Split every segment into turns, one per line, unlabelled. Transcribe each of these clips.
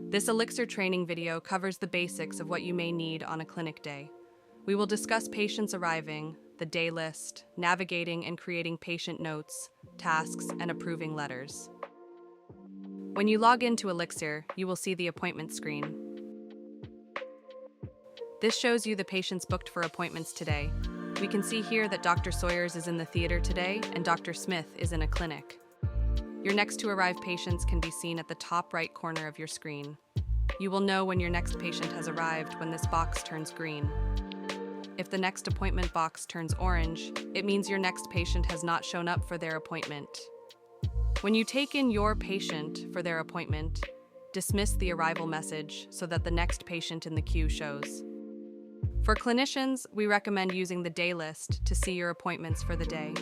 This Elixir training video covers the basics of what you may need on a clinic day. We will discuss patients arriving, the day list, navigating and creating patient notes, tasks, and approving letters. When you log into Elixir, you will see the appointment screen. This shows you the patients booked for appointments today. We can see here that Dr. Sawyers is in the theater today and Dr. Smith is in a clinic. Your next to arrive patients can be seen at the top right corner of your screen. You will know when your next patient has arrived when this box turns green. If the next appointment box turns orange, it means your next patient has not shown up for their appointment. When you take in your patient for their appointment, dismiss the arrival message so that the next patient in the queue shows. For clinicians, we recommend using the day list to see your appointments for the day.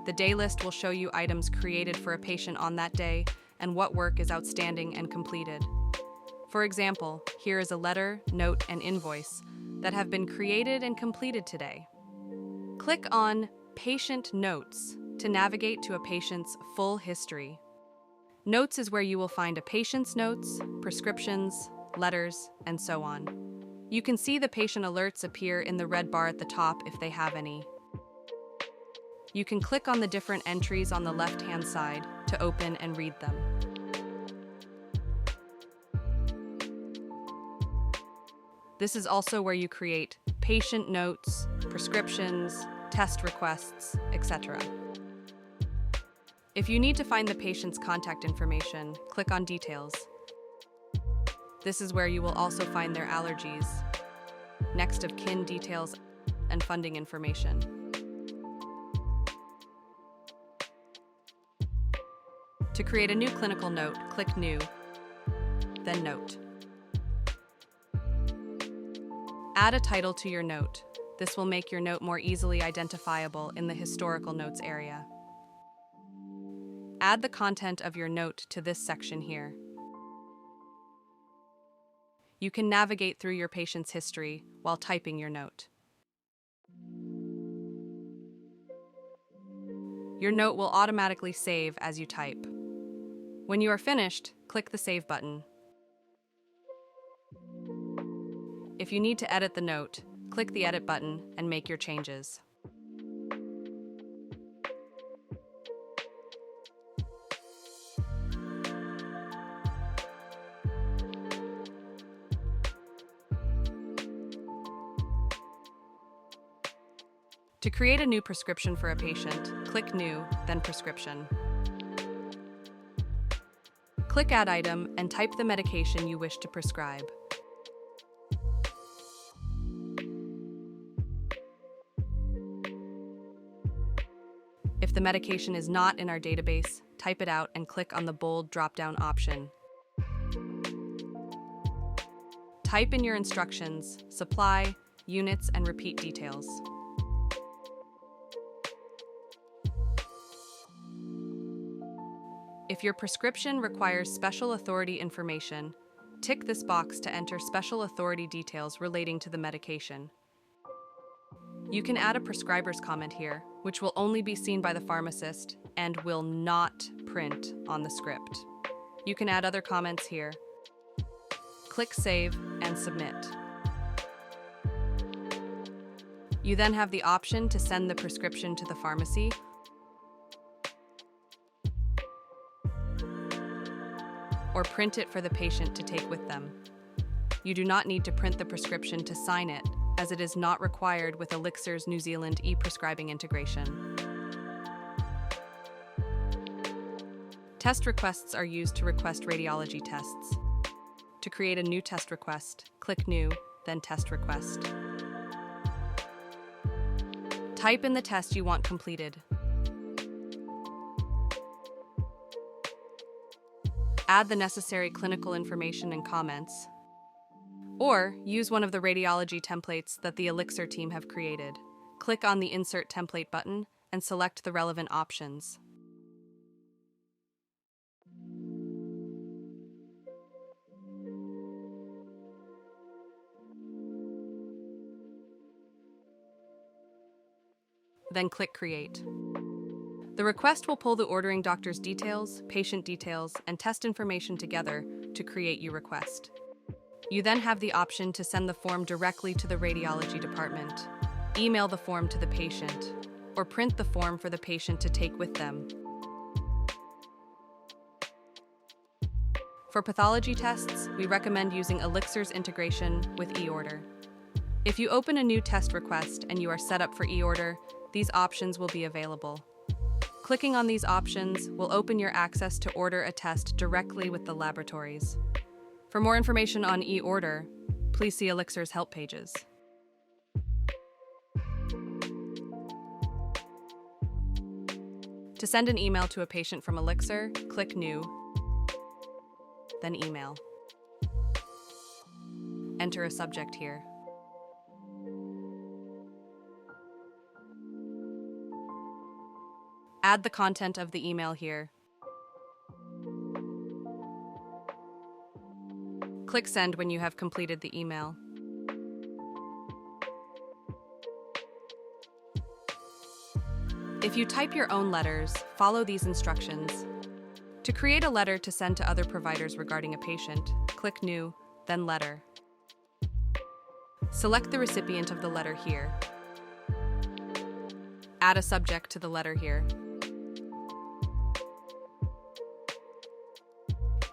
The day list will show you items created for a patient on that day and what work is outstanding and completed. For example, here is a letter, note, and invoice that have been created and completed today. Click on Patient Notes to navigate to a patient's full history. Notes is where you will find a patient's notes, prescriptions, letters, and so on. You can see the patient alerts appear in the red bar at the top if they have any. You can click on the different entries on the left-hand side to open and read them. This is also where you create patient notes, prescriptions, test requests, etc. If you need to find the patient's contact information, click on Details. This is where you will also find their allergies, next of kin details, and funding information. To create a new clinical note, click New, then Note. Add a title to your note. This will make your note more easily identifiable in the historical notes area. Add the content of your note to this section here. You can navigate through your patient's history while typing your note. Your note will automatically save as you type. When you are finished, click the Save button. If you need to edit the note, click the Edit button and make your changes. To create a new prescription for a patient, click New, then Prescription. Click Add Item and type the medication you wish to prescribe. If the medication is not in our database, type it out and click on the bold drop-down option. Type in your instructions, supply, units, and repeat details. If your prescription requires special authority information, tick this box to enter special authority details relating to the medication. You can add a prescriber's comment here, which will only be seen by the pharmacist and will not print on the script. You can add other comments here. Click Save and Submit. You then have the option to send the prescription to the pharmacy or print it for the patient to take with them. You do not need to print the prescription to sign it, as it is not required with Elixir's New Zealand e-prescribing integration. Test requests are used to request radiology tests. To create a new test request, click New, then Test Request. Type in the test you want completed. Add the necessary clinical information and comments, or use one of the radiology templates that the Elixir team have created. Click on the Insert Template button and select the relevant options. Then click Create. The request will pull the ordering doctor's details, patient details, and test information together to create your request. You then have the option to send the form directly to the radiology department, email the form to the patient, or print the form for the patient to take with them. For pathology tests, we recommend using Elixir's integration with eOrder. If you open a new test request and you are set up for eOrder, these options will be available. Clicking on these options will open your access to order a test directly with the laboratories. For more information on eOrder, please see Elixir's help pages. To send an email to a patient from Elixir, click New, then Email. Enter a subject here. Add the content of the email here. Click Send when you have completed the email. If you type your own letters, follow these instructions. To create a letter to send to other providers regarding a patient, click New, then Letter. Select the recipient of the letter here. Add a subject to the letter here.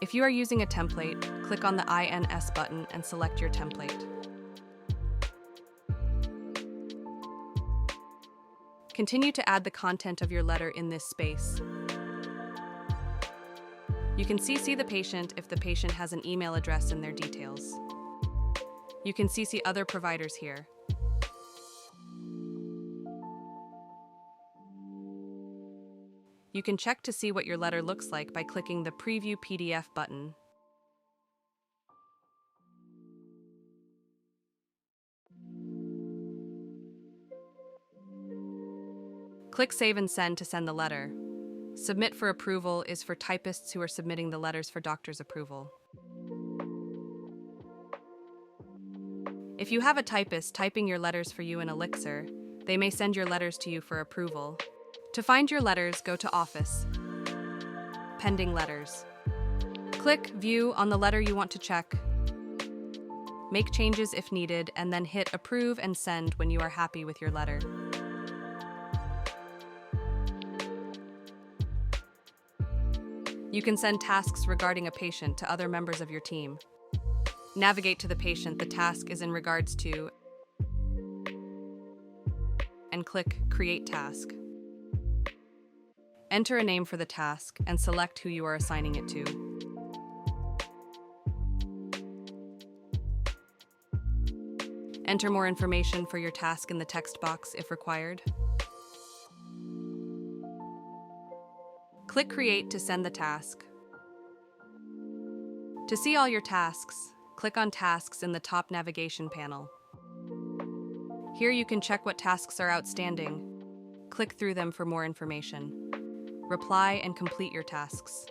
If you are using a template, click on the INS button and select your template. Continue to add the content of your letter in this space. You can CC the patient if the patient has an email address in their details. You can CC other providers here. You can check to see what your letter looks like by clicking the Preview PDF button. Click Save and Send to send the letter. Submit for approval is for typists who are submitting the letters for doctor's approval. If you have a typist typing your letters for you in Elixir, they may send your letters to you for approval. To find your letters, go to Office, Pending Letters. Click View on the letter you want to check. Make changes if needed, and then hit Approve and Send when you are happy with your letter. You can send tasks regarding a patient to other members of your team. Navigate to the patient the task is in regards to, and click Create Task. Enter a name for the task and select who you are assigning it to. Enter more information for your task in the text box if required. Click Create to send the task. To see all your tasks, click on Tasks in the top navigation panel. Here you can check what tasks are outstanding. Click through them for more information. Reply and complete your tasks.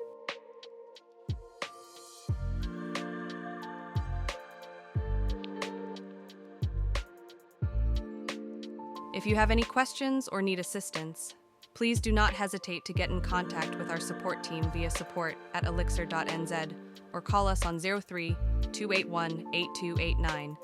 If you have any questions or need assistance, please do not hesitate to get in contact with our support team via support@elixir.nz or call us on 03-281-8289